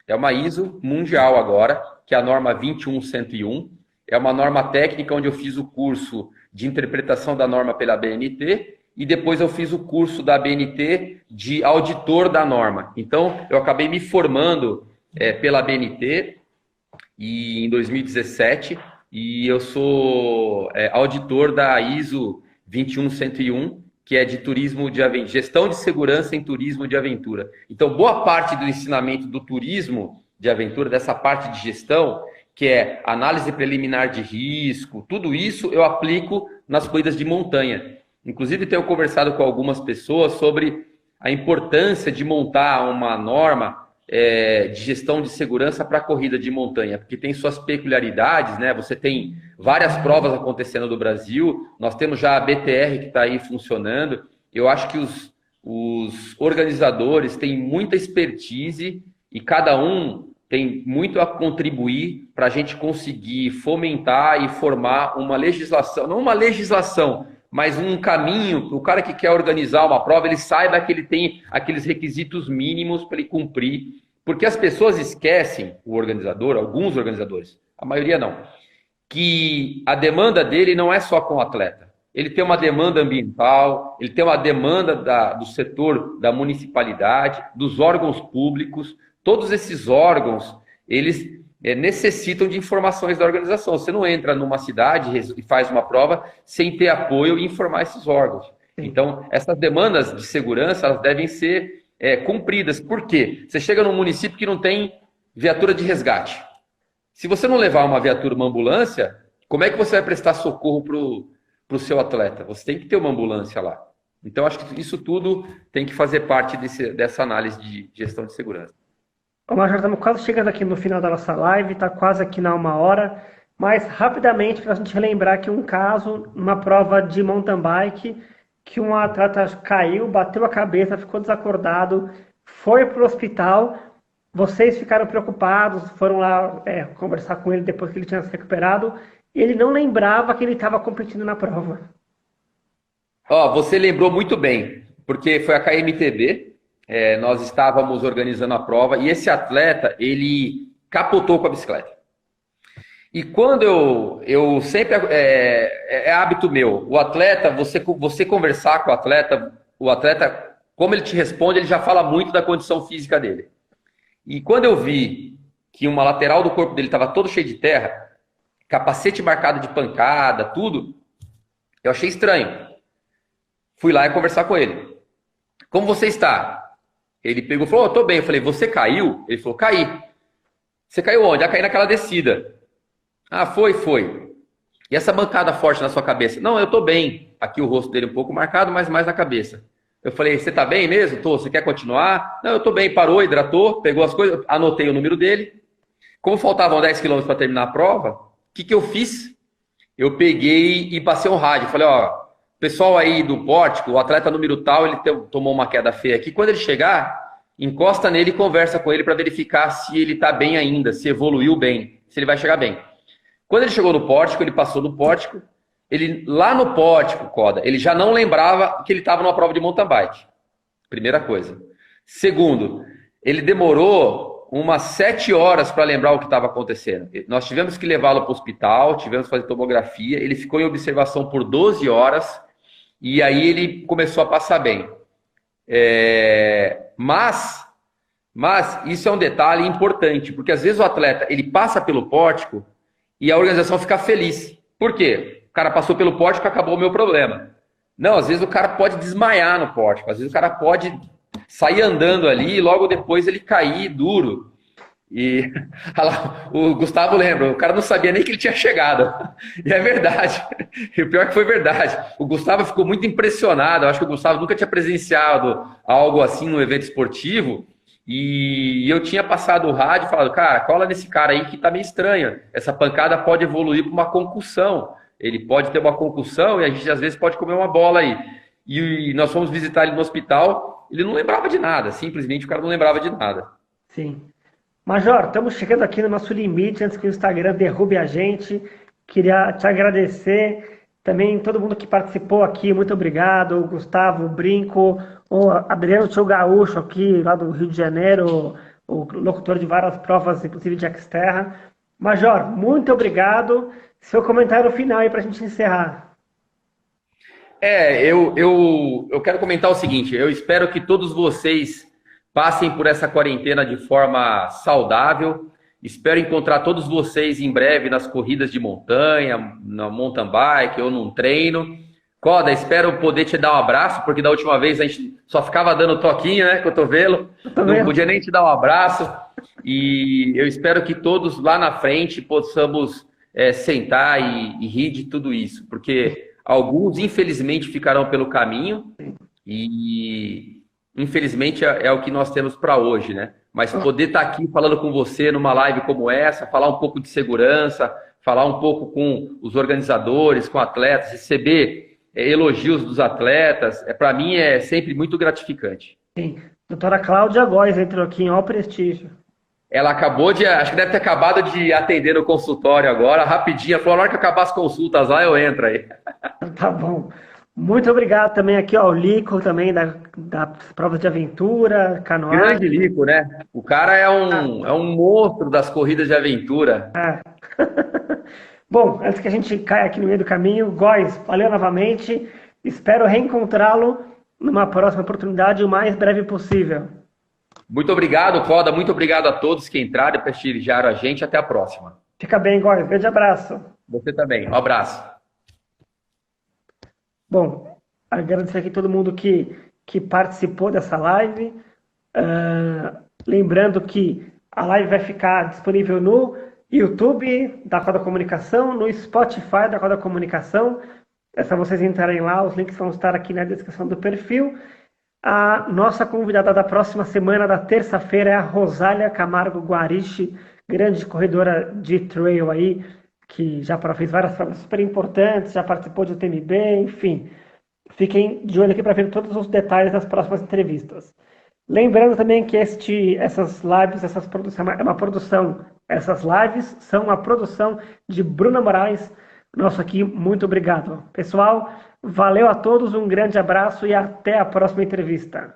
É uma ISO mundial agora, que é a norma 21101. É uma norma técnica onde eu fiz o curso de interpretação da norma pela BNT e depois eu fiz o curso da BNT de auditor da norma. Então, eu acabei me formando pela BNT em 2017 e eu sou auditor da ISO 21101, que é de turismo de aventura, gestão de segurança em turismo de aventura. Então, boa parte do ensinamento do turismo de aventura, dessa parte de gestão, que é análise preliminar de risco, tudo isso eu aplico nas corridas de montanha. Inclusive, tenho conversado com algumas pessoas sobre a importância de montar uma norma de gestão de segurança para a corrida de montanha, porque tem suas peculiaridades, né? Você tem várias provas acontecendo no Brasil, nós temos já a BTR que está aí funcionando. Eu acho que os organizadores têm muita expertise e cada um tem muito a contribuir para a gente conseguir fomentar e formar uma legislação, não uma legislação, mas um caminho para o cara que quer organizar uma prova, ele saiba que ele tem aqueles requisitos mínimos para ele cumprir. Porque as pessoas esquecem, o organizador, alguns organizadores, a maioria não, que a demanda dele não é só com o atleta. Ele tem uma demanda ambiental, ele tem uma demanda do setor da municipalidade, dos órgãos públicos. Todos esses órgãos, eles necessitam de informações da organização. Você não entra numa cidade e faz uma prova sem ter apoio e informar esses órgãos. Então, essas demandas de segurança, elas devem ser cumpridas. Por quê? Você chega num município que não tem viatura de resgate. Se você não levar uma viatura, uma ambulância, como é que você vai prestar socorro para o seu atleta? Você tem que ter uma ambulância lá. Então, acho que isso tudo tem que fazer parte dessa análise de gestão de segurança. Ô, Major, estamos quase chegando aqui no final da nossa live, está quase aqui na 1 hora, mas rapidamente para a gente relembrar aqui um caso, numa prova de mountain bike, que um atleta caiu, bateu a cabeça, ficou desacordado, foi para o hospital, vocês ficaram preocupados, foram lá conversar com ele depois que ele tinha se recuperado, e ele não lembrava que ele estava competindo na prova. Ó, você lembrou muito bem, porque foi a KMTB, nós estávamos organizando a prova e esse atleta, ele capotou com a bicicleta. E quando eu sempre, é hábito meu, o atleta, você conversar com o atleta, como ele te responde, ele já fala muito da condição física dele. E quando eu vi que uma lateral do corpo dele estava todo cheio de terra, capacete marcado de pancada, tudo, eu achei estranho. Fui lá e conversar com ele. Como você está? Ele pegou e falou, tô bem. Eu falei, você caiu? Ele falou, caí. Você caiu onde? Caí naquela descida. Ah, foi. E essa bancada forte na sua cabeça? Não, eu tô bem. Aqui o rosto dele um pouco marcado, mas mais na cabeça. Eu falei, você tá bem mesmo? Tô. Você quer continuar? Não, eu tô bem. Parou, hidratou, pegou as coisas, anotei o número dele. Como faltavam 10 quilômetros para terminar a prova, o que eu fiz? Eu peguei e passei um rádio. Falei, pessoal aí do pórtico, o atleta número tal, ele tomou uma queda feia aqui. Quando ele chegar, encosta nele e conversa com ele para verificar se ele está bem ainda, se evoluiu bem, se ele vai chegar bem. Quando ele chegou no pórtico, ele passou do pórtico, lá no pórtico, Coda, ele já não lembrava que ele estava numa prova de mountain bike. Primeira coisa. Segundo, ele demorou umas 7 horas para lembrar o que estava acontecendo. Nós tivemos que levá-lo para o hospital, tivemos que fazer tomografia, ele ficou em observação por 12 horas, e aí ele começou a passar bem. Mas isso é um detalhe importante, porque às vezes o atleta ele passa pelo pórtico e a organização fica feliz. Por quê? O cara passou pelo pórtico, acabou o meu problema. Não, às vezes o cara pode desmaiar no pórtico, às vezes o cara pode sair andando ali e logo depois ele cair duro. E o Gustavo lembra, o cara não sabia nem que ele tinha chegado. E é verdade. E o pior é que foi verdade. O Gustavo ficou muito impressionado. Eu acho que o Gustavo nunca tinha presenciado algo assim no evento esportivo. E eu tinha passado o rádio e falado, cara, cola nesse cara aí que tá meio estranho. Essa pancada pode evoluir para uma concussão. Ele pode ter uma concussão e a gente às vezes pode comer uma bola aí. E nós fomos visitar ele no hospital, ele não lembrava de nada. Simplesmente o cara não lembrava de nada. Sim. Major, estamos chegando aqui no nosso limite antes que o Instagram derrube a gente. Queria te agradecer. Também todo mundo que participou aqui, muito obrigado. O Gustavo, o Brinco, o Adriano Tio Gaúcho aqui, lá do Rio de Janeiro, o locutor de várias provas, inclusive de Xterra. Major, muito obrigado. Seu comentário final aí para a gente encerrar. Eu quero comentar o seguinte, eu espero que todos vocês passem por essa quarentena de forma saudável. Espero encontrar todos vocês em breve nas corridas de montanha, na mountain bike ou num treino. Coda, espero poder te dar um abraço, porque da última vez a gente só ficava dando toquinho, né, cotovelo. Não podia nem te dar um abraço. E eu espero que todos lá na frente possamos sentar e rir de tudo isso, porque alguns, infelizmente, ficarão pelo caminho e, infelizmente, é o que nós temos para hoje, né? Mas poder estar aqui falando com você numa live como essa, falar um pouco de segurança, falar um pouco com os organizadores, com atletas, receber elogios dos atletas, para mim é sempre muito gratificante. Sim. Doutora Cláudia Góes entrou aqui em Ó Prestígio. Ela acabou acho que deve ter acabado de atender no consultório agora, rapidinho. Ela falou, na hora que acabar as consultas lá, eu entro aí. Tá bom. Muito obrigado também aqui ao Lico, também das provas de aventura, canoagem. Grande Lico, né? O cara é um monstro das corridas de aventura. Bom, antes que a gente caia aqui no meio do caminho, Góes, valeu novamente. Espero reencontrá-lo numa próxima oportunidade o mais breve possível. Muito obrigado, Coda. Muito obrigado a todos que entraram e prestigiaram a gente. Até a próxima. Fica bem, Góes. Grande abraço. Você também. Um abraço. Bom, agradecer aqui todo mundo que participou dessa live. Lembrando que a live vai ficar disponível no YouTube da Coda Comunicação, no Spotify da Coda Comunicação. É só vocês entrarem lá, os links vão estar aqui na descrição do perfil. A nossa convidada da próxima semana, da terça-feira, é a Rosália Camargo Guarichi, grande corredora de trail aí, que já fez várias provas super importantes, já participou de UTMB, enfim. Fiquem de olho aqui para ver todos os detalhes das próximas entrevistas. Lembrando também que essas lives, é uma produção, essas lives são uma produção de Bruna Moraes. Nosso aqui, muito obrigado. Pessoal, valeu a todos, um grande abraço e até a próxima entrevista.